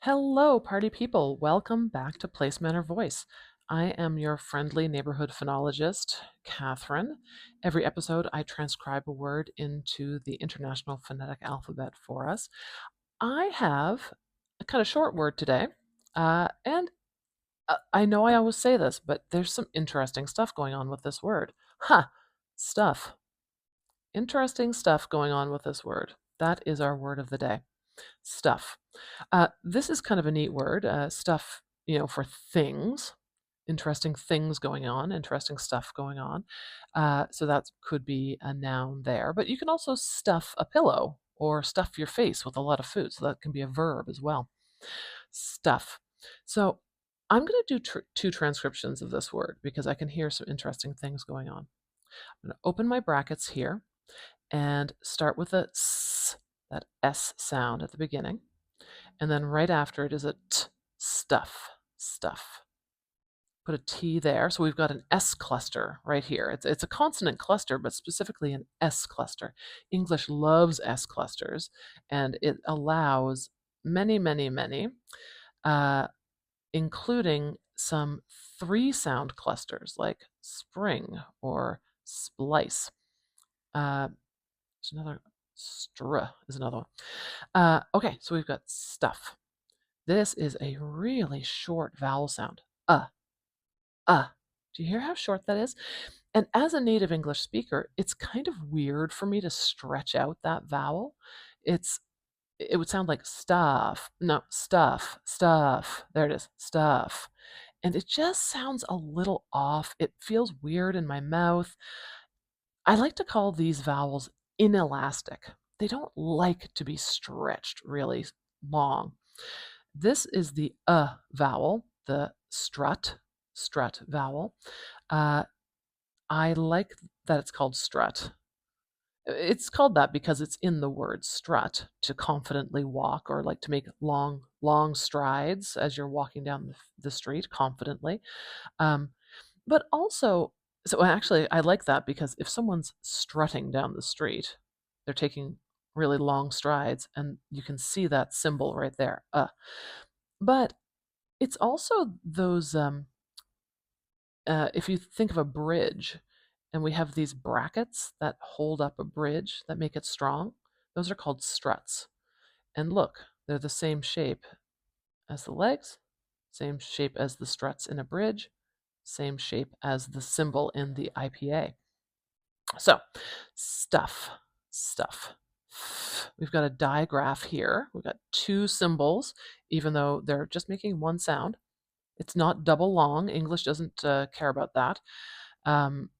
Hello, party people. Welcome back to Place, Manner, Voice. I am your friendly neighborhood phonologist, Catherine. Every episode, I transcribe a word into the International Phonetic Alphabet for us. I have a kind of short word today, and I know I always say this, but there's some interesting stuff going on with this word. Stuff. Interesting stuff going on with this word. That is our word of the day. Stuff. This is kind of a neat word. Stuff, for things. Interesting things going on, interesting stuff going on. So that could be a noun there. But you can also stuff a pillow or stuff your face with a lot of food. So that can be a verb as well. Stuff. So I'm going to do two transcriptions of this word because I can hear some interesting things going on. I'm going to open my brackets here and start with a s, that S sound at the beginning. And then right after it is a t, stuff, stuff. Put a T there. So we've got an S cluster right here. It's a consonant cluster, but specifically an S cluster. English loves S clusters, and it allows many, many, many, including some three sound clusters like spring or splice. There's another stra is another one. Okay, so we've got stuff. This is a really short vowel sound. Do you hear how short that is? And as a native English speaker, it's kind of weird for me to stretch out that vowel. It's it would sound like stuff. No, stuff, stuff. There it is, stuff. And it just sounds a little off. It feels weird in my mouth. I like to call these vowels inelastic. They don't like to be stretched really long. This is the vowel, the strut vowel. Uh, I like that it's called strut. It's called that because it's in the word strut, to confidently walk or like to make long strides as you're walking down the street confidently. Um, but also, so actually, I like that because if someone's strutting down the street, they're taking really long strides, and you can see that symbol right there. But it's also those, if you think of a bridge, and we have these brackets that hold up a bridge that make it strong, those are called struts. And look, they're the same shape as the legs, same shape as the struts in a bridge, same shape as the symbol in the IPA. So, stuff, stuff. We've got a digraph here. We've got two symbols, even though they're just making one sound. It's not double long. English doesn't care about that. Um,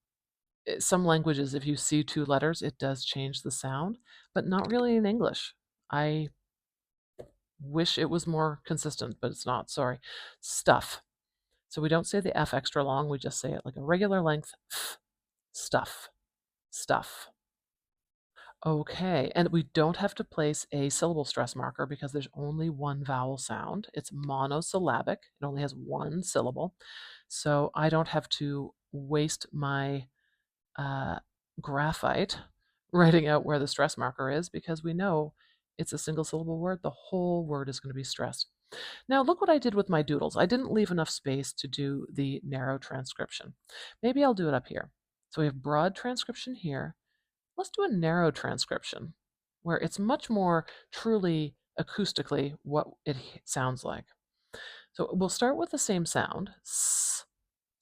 some languages, if you see two letters, it does change the sound, but not really in English. I wish it was more consistent, but it's not. Sorry. Stuff. So we don't say the F extra long. We just say it like a regular length. Stuff. Stuff. Okay, and we don't have to place a syllable stress marker because there's only one vowel sound. It's monosyllabic. It only has one syllable. So I don't have to waste my graphite writing out where the stress marker is because we know it's a single syllable word. The whole word is going to be stressed. Now look what I did with my doodles. I didn't leave enough space to do the narrow transcription. Maybe I'll do it up here. So we have broad transcription here. Let's do a narrow transcription where it's much more truly acoustically what it sounds like. So we'll start with the same sound. S,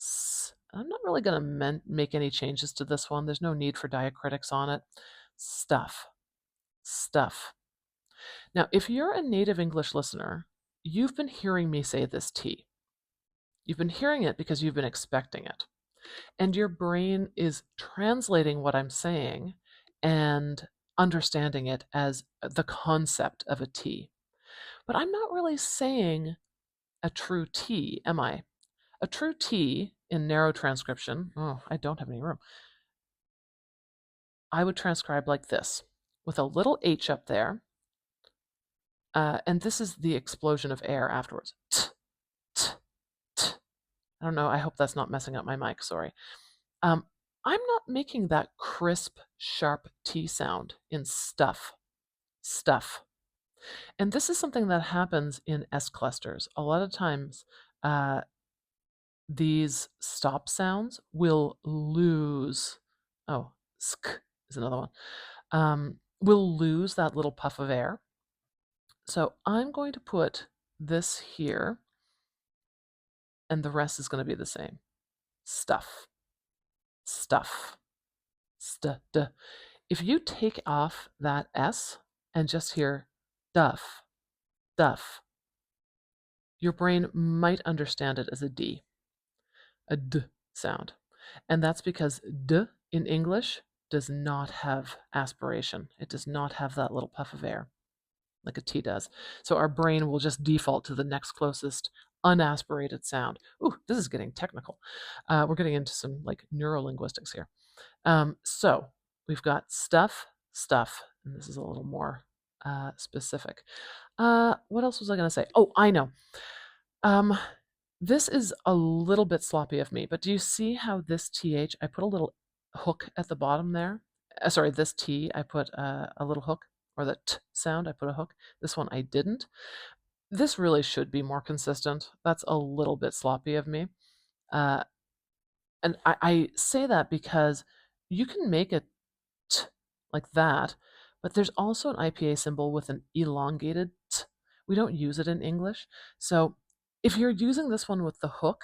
s. I'm not really going to make any changes to this one. There's no need for diacritics on it. Stuff, stuff. Now, if you're a native English listener, you've been hearing me say this T. You've been hearing it because you've been expecting it. And your brain is translating what I'm saying and understanding it as the concept of a T. But I'm not really saying a true T, am I? A true T in narrow transcription, oh, I don't have any room. I would transcribe like this, with a little H up there, and this is the explosion of air afterwards. T, t, t. I don't know, I hope that's not messing up my mic, sorry. I'm not making that crisp, sharp T sound in stuff. Stuff. And this is something that happens in S clusters. A lot of times, uh, these stop sounds will lose. Oh, sk is another one. Will lose that little puff of air. So I'm going to put this here, and the rest is going to be the same. Stuff, stuff, st. If you take off that S and just hear duff, duff, your brain might understand it as a D sound. And that's because D in English does not have aspiration. It does not have that little puff of air like a T does. So our brain will just default to the next closest unaspirated sound. Ooh, this is getting technical. We're getting into some like neurolinguistics here. So we've got stuff, stuff, and this is a little more specific. What else was I going to say? Oh, I know. This is a little bit sloppy of me, but do you see how this TH, I put a little hook at the bottom there? Sorry, this T, I put a little hook, or the T sound, I put a hook. This one I didn't. This really should be more consistent. That's a little bit sloppy of me. Uh, and I say that because you can make a T like that, but there's also an IPA symbol with an elongated T. We don't use it in English. So if you're using this one with the hook,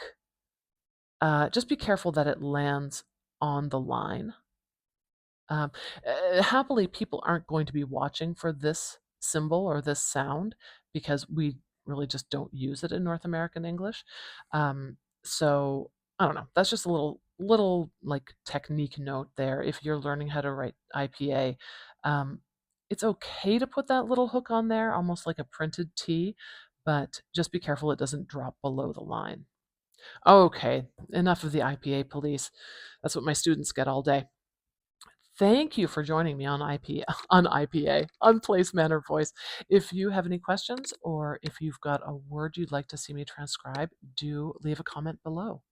just be careful that it lands on the line. Um, Happily, people aren't going to be watching for this symbol or this sound because we really just don't use it in North American English. So I don't know. That's just a little like technique note there. If you're learning how to write IPA, um, it's okay to put that little hook on there, almost like a printed T, but just be careful it doesn't drop below the line. Okay, enough of the IPA police. That's what my students get all day. Thank you for joining me on IPA, on Place, Manner, Voice. If you have any questions or if you've got a word you'd like to see me transcribe, do leave a comment below.